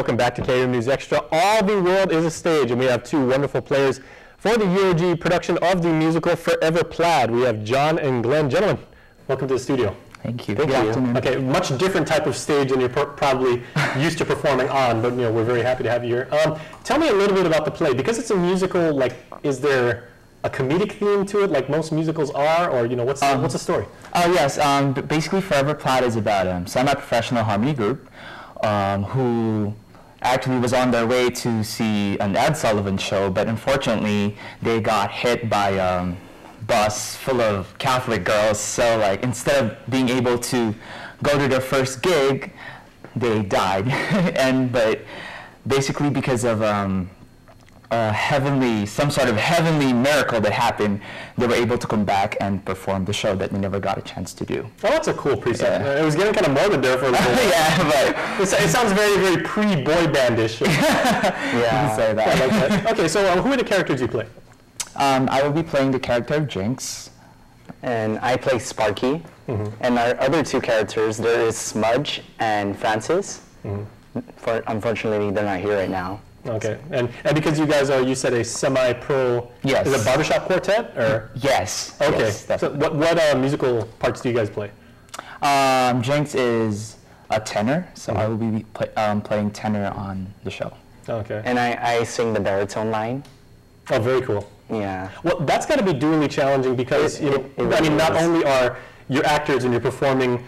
welcome back to KUAM News Extra. All the world is a stage, and we have two wonderful players for the UOG production of the musical Forever Plaid. We have John and Glenn. Gentlemen, welcome to the studio. Thank you. Good afternoon. Okay, much different type of stage than you're probably used to performing on, but we're very happy to have you here. Tell me a little bit about the play. Because it's a musical, like, is there a comedic theme to it, like most musicals are, or what's the story? Yes, basically Forever Plaid is about a semi-professional harmony group who actually was on their way to see an Ed Sullivan show, but unfortunately they got hit by a bus full of Catholic girls, so like instead of being able to go to their first gig, they died. But basically because of some sort of heavenly miracle that happened, they were able to come back and perform the show that they never got a chance to do. Oh, that's a cool precept. Yeah. It was getting kind of morbid there for a little bit. Yeah, but it sounds very, very pre-boy bandish. Yeah, you can say that. I like that. Okay, so who are the characters you play? I will be playing the character of Jinx. And I play Sparky. And our other two characters, there is Smudge and Francis. Unfortunately, they're not here right now. Okay, and because you guys are, you said a semi-pro, yes. Is it a barbershop quartet, or? Yes. Okay, yes, so what musical parts do you guys play? Jinx is a tenor, so I will be playing tenor on the show. Okay. And I sing the baritone line. Oh, very cool. Yeah. Well, that's got to be dually challenging because, not only are you actors and you're performing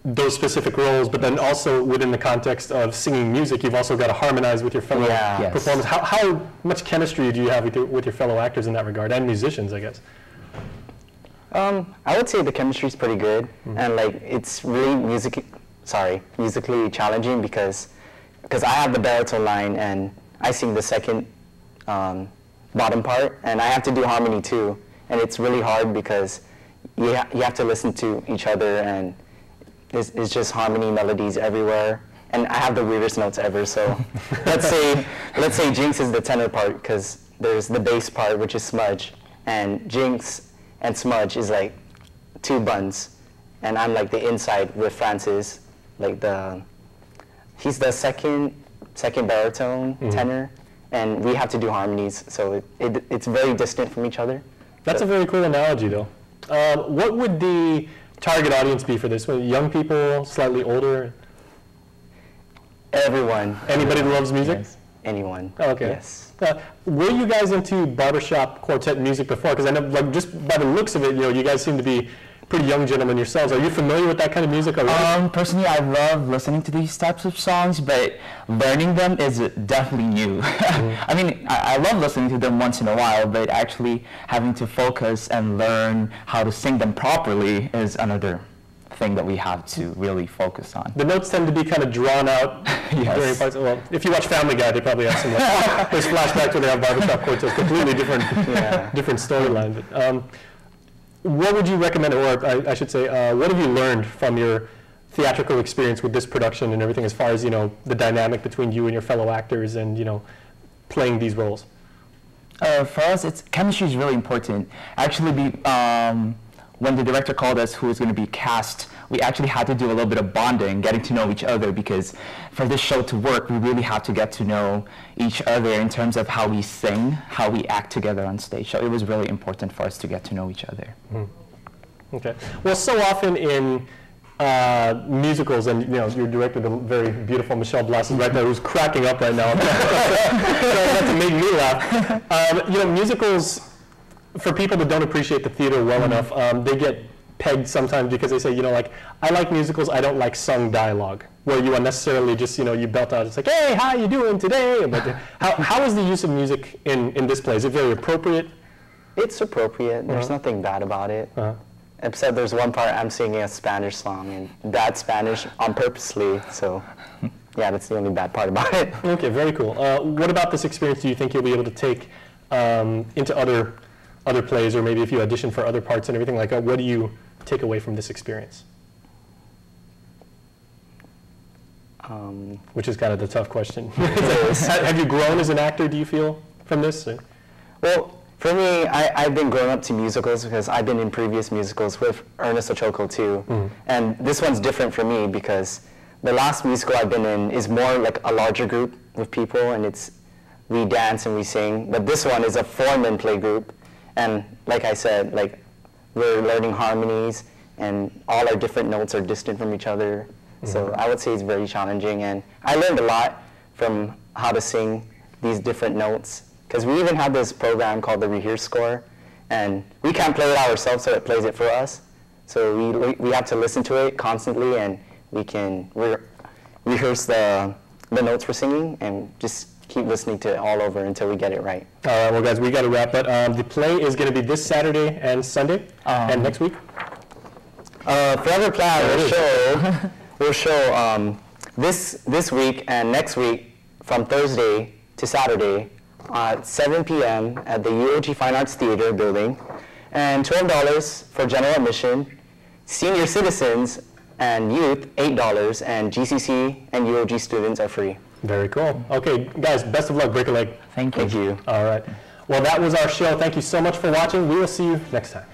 those specific roles, but then also within the context of singing music, you've also got to harmonize with your fellow performers. How much chemistry do you have with your fellow actors in that regard, and musicians, I guess? I would say the chemistry is pretty good, and like it's really musically challenging because I have the baritone line and I sing the second bottom part, and I have to do harmony too, and it's really hard because you have to listen to each other, and it's just harmony melodies everywhere, and I have the weirdest notes ever. So let's say Jinx is the tenor part, because there's the bass part, which is Smudge, and Jinx and Smudge is like two buns, and I'm like the inside with Francis, like he's the second baritone tenor, and we have to do harmonies, so it's very distant from each other. That's a very cool analogy, though. What would the target audience be for this? Young people, slightly older? Everyone. Anybody who loves music? Yes. Anyone. Oh, okay. Yes. Were you guys into barbershop quartet music before? Because I know, like, just by the looks of it, you guys seem to be pretty young gentlemen yourselves. Are you familiar with that kind of music already? Personally, I love listening to these types of songs, but learning them is definitely new. I mean, I love listening to them once in a while, but actually having to focus and learn how to sing them properly is another thing that we have to really focus on. The notes tend to be kind of drawn out during parts. Well, if you watch Family Guy, they probably have some. There's flashbacks when they have barbershop quartets, completely different storyline. But, what would you recommend, or I should say, what have you learned from your theatrical experience with this production and everything, as far as the dynamic between you and your fellow actors and playing these roles? For us, chemistry is really important. Actually, when the director called us who was going to be cast, we actually had to do a little bit of bonding, getting to know each other, because for this show to work, we really have to get to know each other in terms of how we sing, how we act together on stage. So it was really important for us to get to know each other. Okay. Well, so often in musicals, and your director, the very beautiful Michelle Blossom, right there, who's cracking up right now, trying to make me laugh. Musicals, for people that don't appreciate the theater well enough, they get pegged sometimes because they say, like, I like musicals, I don't like sung dialogue, where you unnecessarily just, you belt out, it's like, hey, how you doing today? But how is the use of music in this play? Is it very appropriate? It's appropriate. There's nothing bad about it. Except there's one part I'm singing a Spanish song, and bad Spanish on purposely, so yeah, that's the only bad part about it. Okay, very cool. What about this experience do you think you'll be able to take into other plays, or maybe if you audition for other parts and everything like that? What do you take away from this experience? Which is kind of the tough question. Have you grown as an actor, do you feel, from this? Well, for me, I've been growing up to musicals because I've been in previous musicals with Ernest Ochoco too. And this one's different for me because the last musical I've been in is more like a larger group with people, and we dance and we sing. But this one is a 4-man play group, and like I said, like we're learning harmonies, and all our different notes are distant from each other. So I would say it's very challenging, and I learned a lot from how to sing these different notes, because we even have this program called the Rehearse Score, and we can't play it ourselves, so it plays it for us. So we have to listen to it constantly, and we can rehearse the notes we're singing and just keep listening to it all over until we get it right. All right, well, guys, we got to wrap. But the play is going to be this Saturday and Sunday, and next week. Forever Plaid will show this week and next week from Thursday to Saturday at 7 p.m. at the UOG Fine Arts Theater building, and $12 for general admission. Senior citizens and youth, $8, and GCC and UOG students are free. Very cool. Okay, guys, best of luck. Break a leg. Thank you. Thank you. All right. Well, that was our show. Thank you so much for watching. We will see you next time.